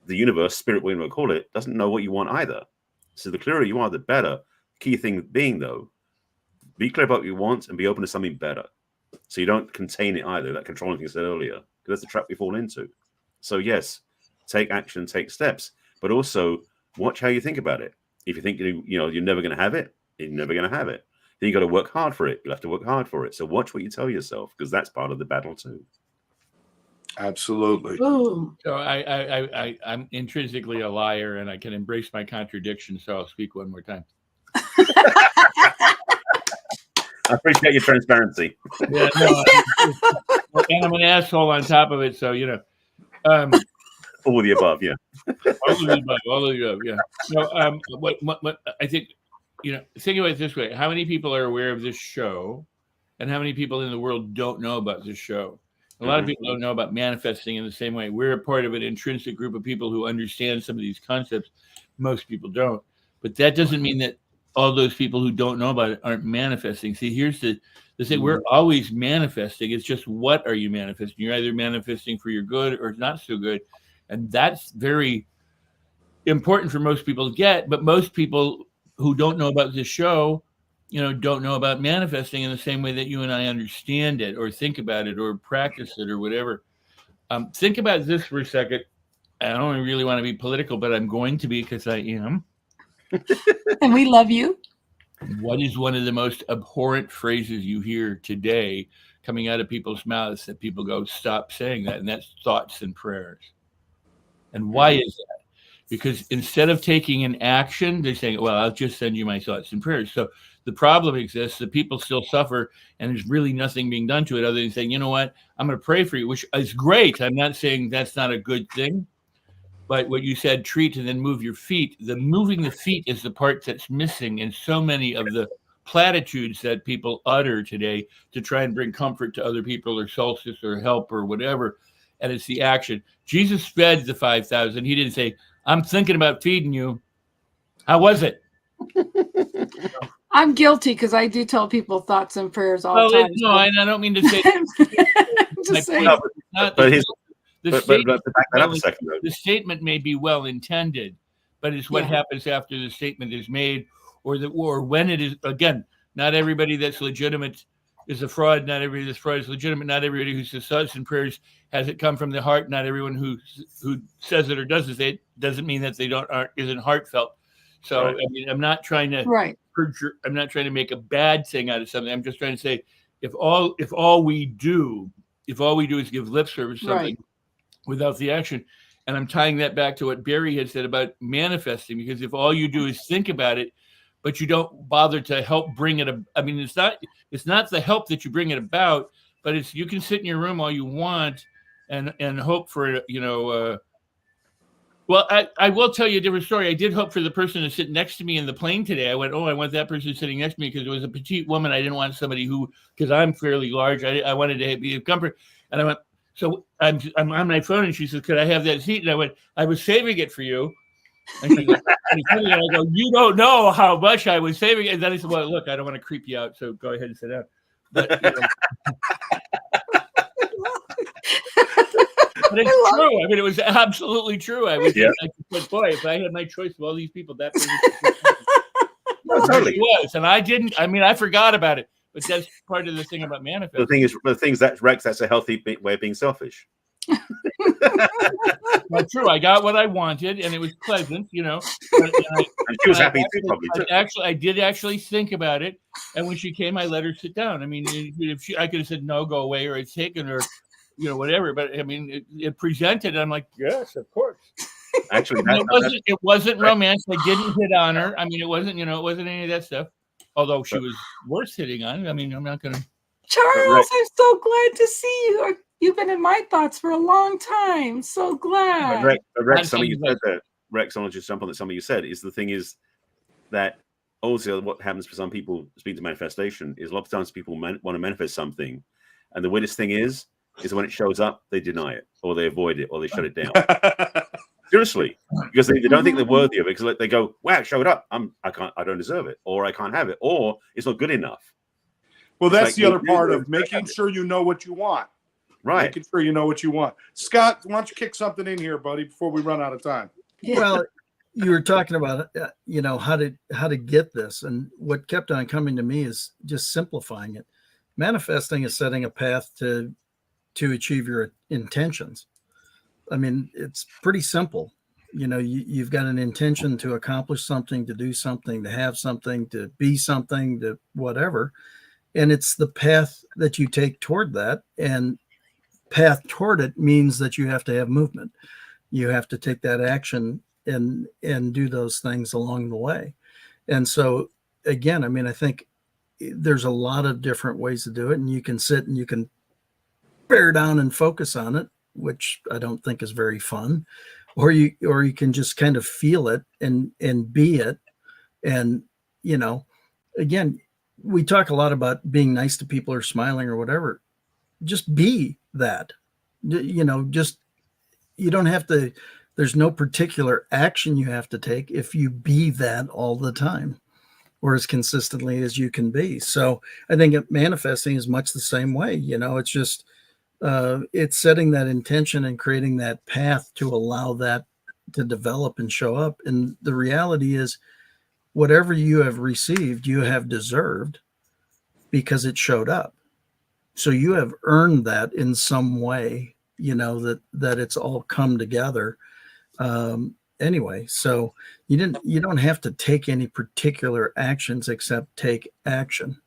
the universe, spirit, whatever you call it, doesn't know what you want either. So the clearer you are, the better. Key thing being, though, be clear about what you want and be open to something better. So you don't contain it either, that controlling thing I said earlier, because that's the trap we fall into. So yes, take action, take steps, but also watch how you think about it. If you think you're never going to have it, you're never going to have it. Then you got to work hard for it. You'll have to work hard for it. So watch what you tell yourself, because that's part of the battle too. Absolutely. Boom. So I'm intrinsically a liar, and I can embrace my contradiction. So I'll speak one more time. I appreciate your transparency. Yeah, no, and I'm an asshole on top of it. So All of the above, yeah. all of the above, yeah. No, what I think, think about it this way: how many people are aware of this show, and how many people in the world don't know about this show? A lot of people don't know about manifesting in the same way. We're a part of an intrinsic group of people who understand some of these concepts. Most people don't, but that doesn't mean that all those people who don't know about it aren't manifesting. See, here's the thing: we're always manifesting. It's just, what are you manifesting? You're either manifesting for your good or not so good, and that's very important for most people to get. But most people who don't know about this show, don't know about manifesting in the same way that you and I understand it, or think about it, or practice it, or whatever. Think about this for a second. I don't really want to be political, but I'm going to be, because I am. And we love you. What is one of the most abhorrent phrases you hear today coming out of people's mouths that people go, stop saying that? And that's thoughts and prayers. And why is that? Because instead of taking an action, they're saying, well, I'll just send you my thoughts and prayers. So the problem exists that people still suffer, and there's really nothing being done to it other than saying, you know what, I'm going to pray for you, which is great. I'm not saying that's not a good thing. But what you said, treat and then move your feet. The moving the feet is the part that's missing in so many of the platitudes that people utter today to try and bring comfort to other people, or solstice, or help, or whatever. And it's the action. Jesus fed the 5,000. He didn't say, I'm thinking about feeding you. How was it? I'm guilty, because I do tell people thoughts and prayers all the time. No, and I don't mean to say. Just saying. The statement may be well intended, but it's what happens after the statement is made, or when it is. Again, not everybody that's legitimate is a fraud. Not everybody that's fraud is legitimate. Not everybody who says thoughts and prayers has it come from the heart. Not everyone who says it or doesn't say it doesn't mean that they isn't heartfelt. So right. I mean, I'm not trying to I'm not trying to make a bad thing out of something. I'm just trying to say, if all we do is give lip service to something without the action. And I'm tying that back to what Barry had said about manifesting, because if all you do is think about it, but you don't bother to help bring it. I mean, it's not the help that you bring it about, but it's, you can sit in your room all you want and hope for, well, I will tell you a different story. I did hope for the person to sit next to me in the plane today. I went, I want that person sitting next to me, because it was a petite woman. I didn't want somebody because I'm fairly large. I wanted to be of comfort. And I went, so I'm on my phone, and she says, could I have that seat? And I went, I was saving it for you. And she goes, and I go, you don't know how much I was saving it. And then I said, well, look, I don't want to creep you out, so go ahead and sit down. But, but it's true. I mean, it was absolutely true. I was like, boy, if I had my choice of all these people, that person totally was. And I didn't. I mean, I forgot about it. But that's part of the thing about manifesting. The thing is that Rex, that's a healthy way of being selfish. Well, true. I got what I wanted, and it was pleasant, And she was happy too, probably. I did actually think about it, and when she came, I let her sit down. I mean, I could have said no, go away, or I'd taken her, whatever. But I mean, it presented. I'm like, yes, of course. Actually, it wasn't romance. I didn't hit on her. I mean, it wasn't any of that stuff. Although she was worth hitting on. I mean, I'm not going to. Charles, I'm so glad to see you. You've been in my thoughts for a long time. So glad. Rex, something you said there. Rex, I want to just jump on that. Something you said is the thing is that also what happens for some people speaking to manifestation is a lot of times people want to manifest something. And the weirdest thing is is when it shows up, they deny it, or they avoid it, or they shut it down. Seriously, because they don't think they're worthy of it. Because they go, "Wow, it showed up. I don't deserve it, or I can't have it, or it's not good enough." Well, It's that's like, the other you part do of making sure you know what you want. Right. Making sure you know what you want. Scott, why don't you kick something in here, buddy, before we run out of time? Well, you were talking about how to get this, and what kept on coming to me is just simplifying it. Manifesting is setting a path to achieve your intentions. I mean, it's pretty simple. You've got an intention to accomplish something, to do something, to have something, to be something, to whatever. And it's the path that you take toward that. And path toward it means that you have to have movement. You have to take that action and do those things along the way. And so, again, I mean, I think there's a lot of different ways to do it. And you can sit and you can bear down and focus on it, which I don't think is very fun, or you can just kind of feel it and be it. And, again, we talk a lot about being nice to people or smiling or whatever. Just be that, just, you don't have to, there's no particular action you have to take if you be that all the time or as consistently as you can be. So I think manifesting is much the same way. It's just, it's setting that intention and creating that path to allow that to develop and show up. And the reality is, whatever you have received, you have deserved because it showed up. So you have earned that in some way, that it's all come together. Anyway, so you don't have to take any particular actions except take action,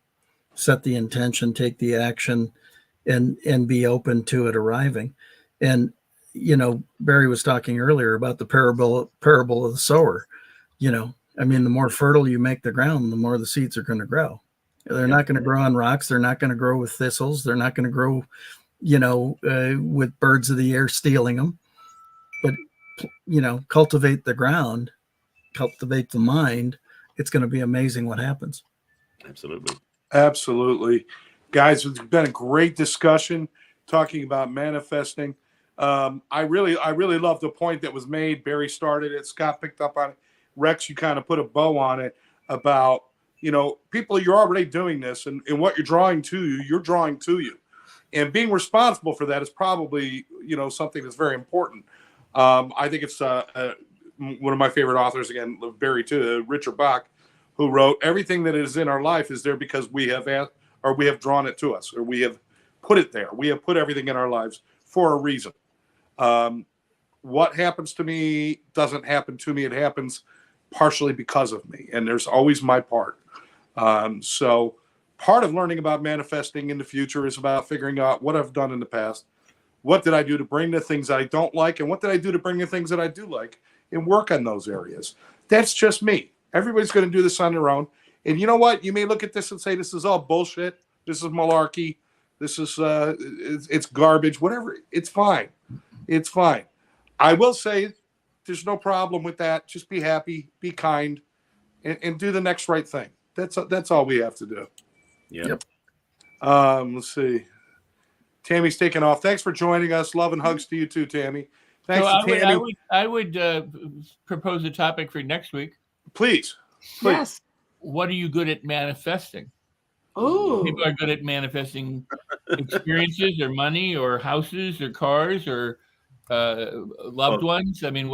set the intention, take the action, and be open to it arriving. And, Barry was talking earlier about the parable of the sower. I mean, the more fertile you make the ground, the more the seeds are going to grow. They're not going to grow on rocks. They're not going to grow with thistles. They're not going to grow, with birds of the air stealing them. But, cultivate the ground, cultivate the mind. It's going to be amazing what happens. Absolutely. Guys, it's been a great discussion talking about manifesting. I really love the point that was made. Barry started it. Scott picked up on it. Rex, you kind of put a bow on it about, people, you're already doing this, and what you're drawing to you, you're drawing to you. And being responsible for that is probably, something that's very important. I think it's one of my favorite authors, again, Barry too, Richard Bach, who wrote, everything that is in our life is there because we have drawn it to us, or we have put it there. We have put everything in our lives for a reason. What happens to me doesn't happen to me. It happens partially because of me. And there's always my part. So part of learning about manifesting in the future is about figuring out what I've done in the past. What did I do to bring the things I don't like? And what did I do to bring the things that I do like, and work on those areas? That's just me. Everybody's going to do this on their own. And you know what? You may look at this and say, this is all bullshit. This is malarkey. This is, it's garbage, whatever. It's fine. It's fine. I will say there's no problem with that. Just be happy, be kind, and do the next right thing. That's all we have to do. Yep. Let's see. Tammy's taking off. Thanks for joining us. Love and hugs to you too, Tammy. Thanks to Tammy. I would propose a topic for next week. Please. Yes. What are you good at manifesting? Oh, People are good at manifesting experiences or money or houses or cars or loved ones. I mean,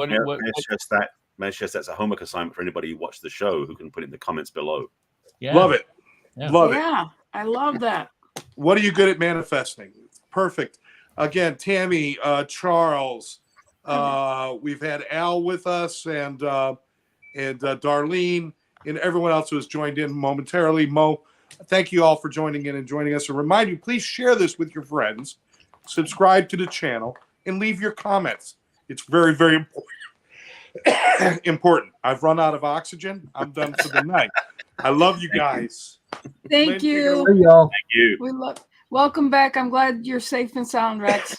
that's a homework assignment for anybody who watched the show who can put it in the comments below. Yeah. Love it. Yeah. Love it. Yeah, I love that. What are you good at manifesting? Perfect. Again, Tammy, Charles, we've had Al with us, and Darlene, and everyone else who has joined in momentarily. Mo, thank you all for joining in and joining us. And remind you, please share this with your friends, subscribe to the channel, and leave your comments. It's very, very important. Important. I've run out of oxygen. I'm done for the night. I love you guys. Thank you. Hey, y'all. Thank you. Welcome back. I'm glad you're safe and sound, Rex.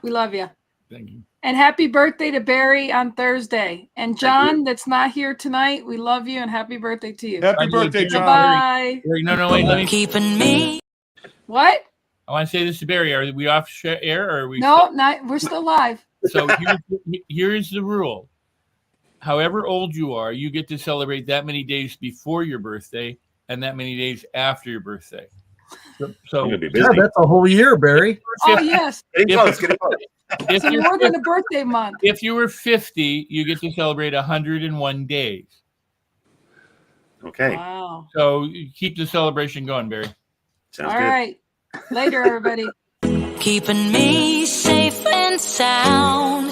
We love you. Thank you. And happy birthday to Barry on Thursday. And John, that's not here tonight, we love you and happy birthday to you. Happy birthday, John. Bye. No, wait. Let me. Keeping me. What? I want to say this to Barry. Are we off air or are we? No, not, we're still live. So here's the rule. However old you are, you get to celebrate that many days before your birthday and that many days after your birthday. I'm So gonna be busy. Yeah, that's a whole year, Barry. Oh, yes. Getting close, getting close. It's more than a birthday month. if you were 50, you get to celebrate 101 days. Okay. Wow. So you keep the celebration going, Barry. Sounds All good. right. Later, everybody. Keeping me safe and sound.